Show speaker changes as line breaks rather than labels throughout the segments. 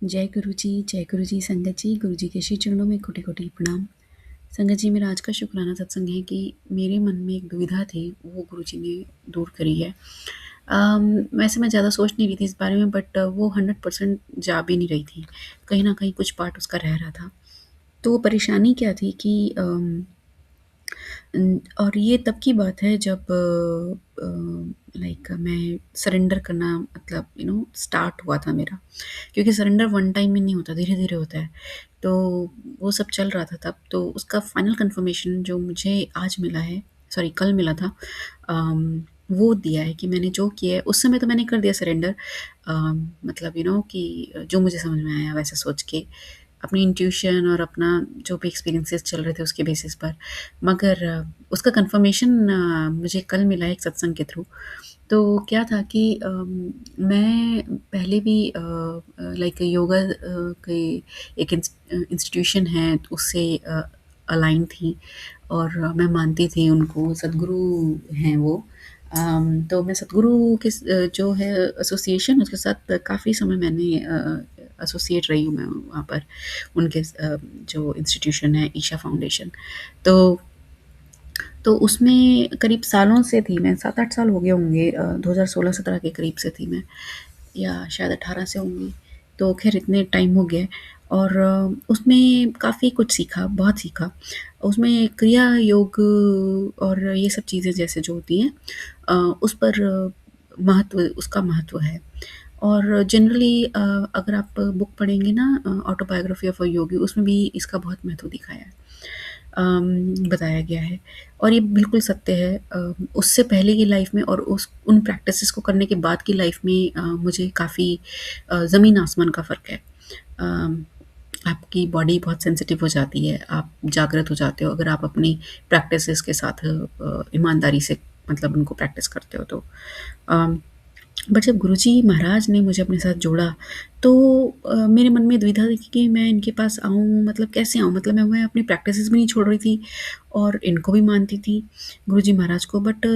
जय गुरु जी संगत जी, गुरु जी के श्री चरणों में कोटि-कोटि प्रणाम। संगत जी, मेरा आज का शुक्राना सत्संग है कि मेरे मन में एक दुविधा थी, वो गुरु जी ने दूर करी है। वैसे मैं ज़्यादा सोच नहीं रही थी इस बारे में, बट वो 100% जा भी नहीं रही थी। कहीं न कहीं कुछ पार्ट उसका रह रहा था। तो वो परेशानी क्या थी कि और ये तब की बात है जब लाइक मैं सरेंडर करना मतलब स्टार्ट हुआ था मेरा। क्योंकि सरेंडर वन टाइम में नहीं होता, धीरे-धीरे होता है। तो वो सब चल रहा था तब, तो उसका फाइनल कन्फर्मेशन जो मुझे आज मिला है, सॉरी कल मिला था, वो दिया है कि मैंने जो किया है उस समय तो मैंने कर दिया सरेंडर, मतलब कि जो मुझे समझ में आया वैसा सोच के, अपनी इंट्यूशन और अपना जो भी एक्सपीरियंसेस चल रहे थे उसके बेसिस पर। मगर उसका कन्फर्मेशन मुझे कल मिला है एक सत्संग के थ्रू। तो क्या था कि मैं पहले भी लाइक योगा के एक इंस्टीट्यूशन है तो उससे अलाइन थी, और मैं मानती थी उनको, सद्गुरु हैं वो। तो मैं सद्गुरु के जो है एसोसिएशन, उसके साथ काफ़ी समय मैंने एसोसिएट रही हूँ मैं वहाँ पर, उनके जो इंस्टीट्यूशन है ईशा फाउंडेशन। तो उसमें करीब सालों से थी मैं, 7-8 साल हो गए होंगे, 2016-17 के करीब से थी मैं, या शायद 18 से होंगी। तो ख़ैर इतने टाइम हो गया है, और उसमें काफ़ी कुछ सीखा, बहुत सीखा। उसमें क्रिया योग और ये सब चीज़ें जैसे जो होती हैं, अ, उस पर महत्व, उसका महत्व है। और जनरली अगर आप बुक पढ़ेंगे ना, ऑटोबायोग्राफी ऑफ अ योगी, उसमें भी इसका बहुत महत्व दिखाया है, बताया गया है। और ये बिल्कुल सत्य है। उससे पहले की लाइफ में और उस उन प्रैक्टिसेस को करने के बाद की लाइफ में मुझे काफ़ी ज़मीन आसमान का फ़र्क है। अम, आपकी बॉडी बहुत सेंसिटिव हो जाती है, आप जागृत हो जाते हो अगर आप अपनी प्रैक्टिसेस के साथ ईमानदारी से मतलब उनको प्रैक्टिस करते हो तो। अम बट जब गुरुजी महाराज ने मुझे अपने साथ जोड़ा, तो मेरे मन में दुविधा थी कि मैं इनके पास आऊँ, मतलब कैसे आऊँ? मतलब मैं अपनी प्रैक्टिसेस भी नहीं छोड़ रही थी और इनको भी मानती थी, गुरुजी महाराज को, बट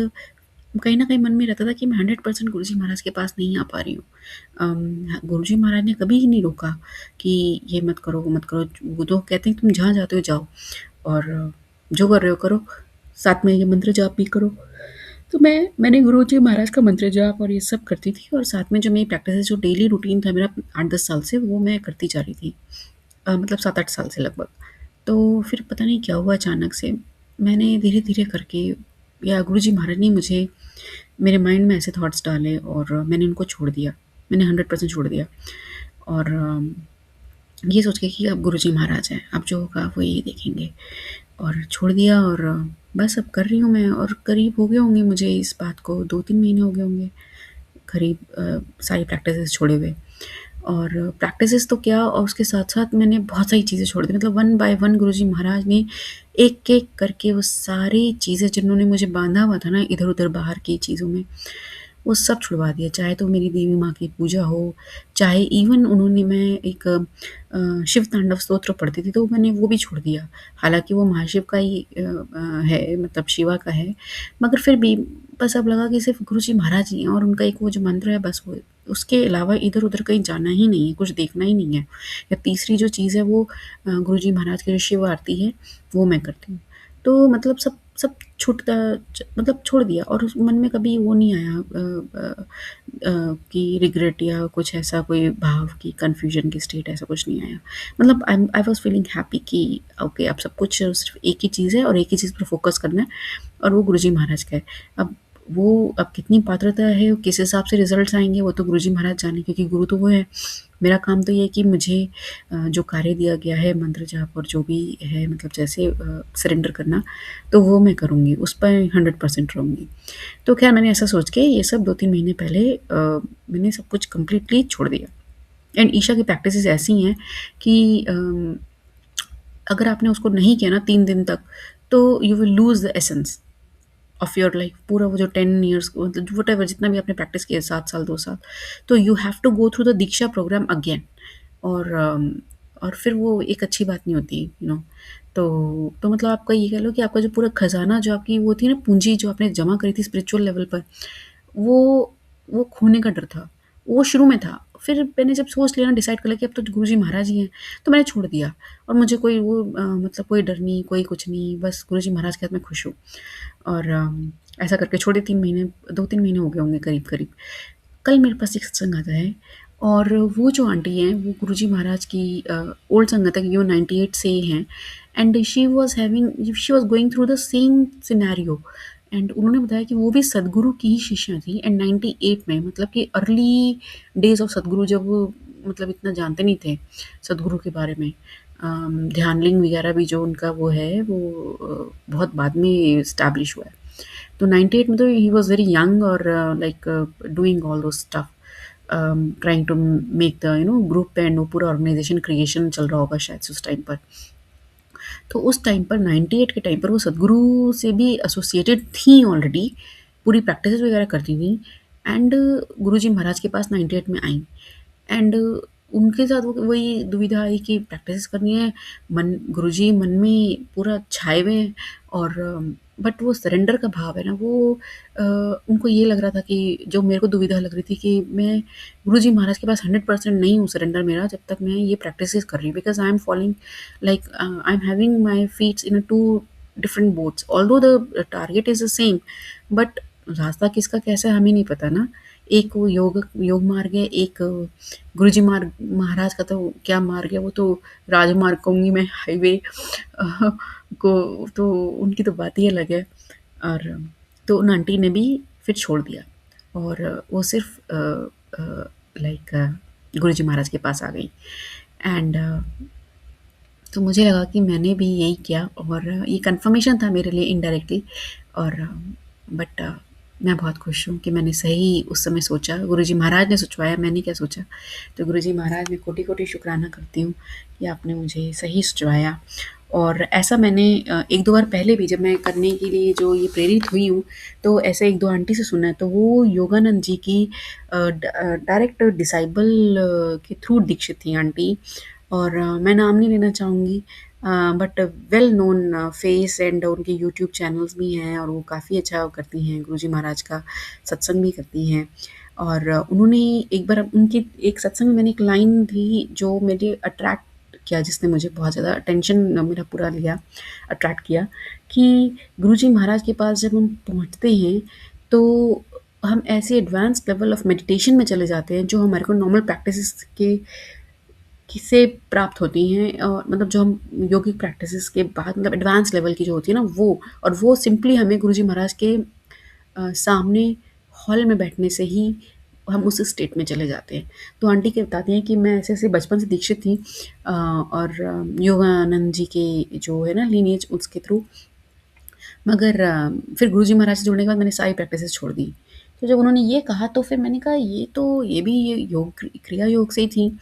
कहीं न कहीं मन में रहता था कि मैं 100% गुरुजी महाराज के पास नहीं आ पा रही हूँ। गुरुजी महाराज ने कभी ही नहीं रोका कि ये मत करो, वो मत करो। वो तो कहते हैं तुम जहाँ जाते हो जाओ, और जो कर रहे हो करो, साथ में ये मंत्र जाप भी करो। तो मैंने गुरुजी महाराज का मंत्र जाप और ये सब करती थी, और साथ में जो मेरी प्रैक्टिस है, जो डेली रूटीन था मेरा 8-10 साल से, वो मैं करती जा रही थी। मतलब 7-8 साल से लगभग। तो फिर पता नहीं क्या हुआ, अचानक से मैंने धीरे-धीरे करके, या गुरुजी महाराज ने मुझे मेरे माइंड में ऐसे थॉट्स डाले और मैंने उनको छोड़ दिया। मैंने 100% छोड़ दिया, और ये सोच के कि अब गुरुजी महाराज हैं, अब जो होगा वो यही देखेंगे, और छोड़ दिया। और बस अब कर रही हूँ मैं, और करीब हो गए होंगे मुझे इस बात को 2-3 महीने हो गए होंगे करीब, सारी प्रैक्टिसेस छोड़े हुए। और प्रैक्टिसेस तो क्या, और उसके साथ-साथ मैंने बहुत सारी चीज़ें छोड़ दी, मतलब वन बाय वन गुरुजी महाराज ने एक-एक करके वो सारी चीज़ें जिन्होंने मुझे बाँधा हुआ था ना इधर-उधर बाहर की चीज़ों में, वो सब छुड़वा दिया। चाहे तो मेरी देवी माँ की पूजा हो, चाहे इवन उन्होंने, मैं एक शिव तांडव स्तोत्र पढ़ती थी, तो मैंने वो भी छोड़ दिया। हालाँकि वो महाशिव का ही है, मतलब शिवा का है, मगर फिर भी बस अब लगा कि सिर्फ़ गुरुजी महाराज ही हैं, और उनका एक वो जो मंत्र है बस वो, उसके अलावा इधर-उधर कहीं जाना ही नहीं है, कुछ देखना ही नहीं है। या तीसरी जो चीज़ है वो गुरुजी महाराज की जो शिव आरती है, वो मैं करती हूँ। तो मतलब सब सब छूटता, मतलब छोड़ दिया, और उस मन में कभी वो नहीं आया कि रिग्रेट या कुछ ऐसा कोई भाव की कन्फ्यूजन की स्टेट, ऐसा कुछ नहीं आया। मतलब आई वाज़ फीलिंग हैप्पी कि ओके, अब सब कुछ सिर्फ़ एक ही चीज़ है और एक ही चीज़ पर फ़ोकस करना है, और वो गुरुजी महाराज का है। अब वो, अब कितनी पात्रता है, किस हिसाब से रिज़ल्ट्स आएँगे, वो तो गुरुजी महाराज जाने, क्योंकि गुरु तो वो है। मेरा काम तो ये है कि मुझे जो कार्य दिया गया है, मंत्र जाप और जो भी है, मतलब जैसे सरेंडर करना, तो वो मैं करूँगी, उस पर 100% रहूँगी। तो ख़ैर मैंने ऐसा सोच के ये सब 2-3 महीने पहले मैंने सब कुछ कंप्लीटली छोड़ दिया। एंड ईशा की प्रैक्टिसेज़ ऐसी हैं कि अगर आपने उसको नहीं किया ना 3 दिन तक, तो you will lose the essence of your life. पूरा वो जो 10 इयर्स, मतलब व्हाटएवर जितना भी आपने प्रैक्टिस किया, 7 साल, 2 साल, तो you have to go through the Diksha program again. और और फिर वो एक अच्छी बात नहीं होती, तो मतलब आपका ये कह लो कि आपका जो पूरा खजाना, जो आपकी वो थी ना पूंजी, जो आपने जमा करी थी स्पिरिचुअल लेवल पर, वो वो खोने का डर था। वो शुरू में था, फिर मैंने जब सोच लिया ना, डिसाइड कर लिया कि अब तो गुरुजी महाराज ही हैं, तो मैंने छोड़ दिया। और मुझे कोई वो मतलब कोई डर नहीं, कोई कुछ नहीं, बस गुरुजी महाराज के साथ मैं खुश हूँ। और ऐसा करके छोड़े 3 महीने, 2-3 महीने हो गए होंगे करीब-करीब। कल मेरे पास एक सत्संग आता है, और वो जो आंटी हैं वो गुरुजी महाराज की ओल्ड संगत है, क्योंकि वो 98 से ही हैं। And she was going through the same scenario. And उन्होंने बताया कि वो भी सद्गुरु की ही शिष्या थी, एंड 98 में, मतलब कि अर्ली डेज़ ऑफ सद्गुरु, जब वो मतलब इतना जानते नहीं थे सद्गुरु के बारे में। ध्यानलिंग वगैरह भी जो उनका वो है, वो बहुत बाद में एस्टैब्लिश हुआ है। तो 98 में तो ही वाज़ वेरी यंग, और like doing all those stuff, trying to make the group, and वो पूरा ऑर्गेनाइज़ेशन क्रिएशन चल रहा होगा शायद से उस टाइम पर। तो उस टाइम पर 98 के टाइम पर वो सद्गुरु से भी एसोसिएटेड थी ऑलरेडी, पूरी प्रैक्टिसेस वगैरह करती थी। एंड गुरुजी महाराज के पास 98 में आई। एंड उनके साथ वो वही दुविधा आई कि प्रैक्टिस करनी है, मन गुरुजी मन में पूरा छाए हुए हैं, और बट वो सरेंडर का भाव है ना, वो उनको ये लग रहा था कि जो मेरे को दुविधा लग रही थी कि मैं गुरुजी महाराज के पास 100% नहीं हूँ सरेंडर मेरा, जब तक मैं ये प्रैक्टिस कर रही हूँ, because I am following, like I am having my feets in two different boats, although the target is the same, but रास्ता किसका कैसा है हमें नहीं पता ना। एक वो योग योग मार्ग है, एक गुरुजी मार्ग महाराज का तो क्या मार्ग है, वो तो राजमार्ग कहूँगी मैं, हाईवे को, तो उनकी तो बात ही अलग है। और तो उन आंटी ने भी फिर छोड़ दिया, और वो सिर्फ लाइक गुरुजी महाराज के पास आ गई। एंड तो मुझे लगा कि मैंने भी यही किया, और ये कन्फर्मेशन था मेरे लिए इनडायरेक्टली। और बट मैं बहुत खुश हूँ कि मैंने सही उस समय सोचा, गुरुजी महाराज ने सुझाया, मैंने क्या सोचा। तो गुरुजी महाराज मैं कोटि-कोटि शुक्राना करती हूँ कि आपने मुझे सही सुझाया। और ऐसा मैंने 1-2 बार पहले भी, जब मैं करने के लिए जो ये प्रेरित हुई हूँ, तो ऐसे 1-2 आंटी से सुना है, तो वो योगानंद जी की डायरेक्ट डिसाइबल के थ्रू दीक्षित थी आंटी। और मैं नाम नहीं लेना चाहूँगी, but well known face, and उनके यूट्यूब चैनल्स भी हैं, और वो काफ़ी अच्छा करती हैं, गुरुजी महाराज का सत्संग भी करती हैं। और उन्होंने एक बार उनकी एक सत्संग में, मैंने एक लाइन थी जो मेरे अट्रैक्ट किया, जिसने मुझे बहुत ज़्यादा अटेंशन मेरा पूरा लिया, अट्रैक्ट किया, कि गुरुजी महाराज के पास जब हम पहुँचते हैं, तो हम ऐसे एडवांस लेवल ऑफ मेडिटेशन में चले जाते हैं, जो हमारे को नॉर्मल प्रैक्टिसेस के से प्राप्त होती हैं, मतलब जो हम योगिक प्रैक्टिसेस के बाद, मतलब एडवांस लेवल की जो होती है ना वो, और वो सिंपली हमें गुरुजी महाराज के सामने हॉल में बैठने से ही हम उस स्टेट में चले जाते हैं। तो आंटी के बताती हैं कि मैं ऐसे-ऐसे बचपन से दीक्षित थी, और योगानंद जी के जो है ना लीनिएज, उसके थ्रू, मगर फिर गुरुजी महाराज से जुड़ने के बाद मैंने सारी प्रैक्टिसेस छोड़ दी। तो जब उन्होंने ये कहा, तो फिर मैंने कहा ये भी ये योग क्रिया योग से ही थी,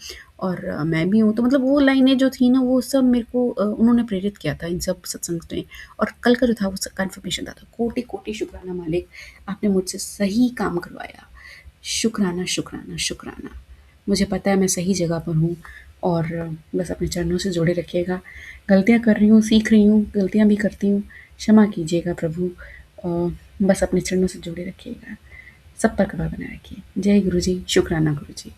और मैं भी हूँ। तो मतलब वो लाइनें जो थी ना, वो सब मेरे को उन्होंने प्रेरित किया था इन सब सत्संग में। और कल का जो था वो कन्फर्मेशन था। तो कोटि-कोटि शुक्राना मालिक, आपने मुझसे सही काम करवाया। शुक्राना, शुक्राना, शुक्राना। मुझे पता है मैं सही जगह पर हूँ, और बस अपने चरणों से जोड़े रखिएगा। गलतियाँ कर रही हूँ, सीख रही हूँ, गलतियाँ भी करती हूँ, क्षमा कीजिएगा प्रभु। बस अपने चरणों से जोड़े रखिएगा। सब पर कृपा बनाए रखिए। जय गुरु जी, शुक्राना गुरु जी।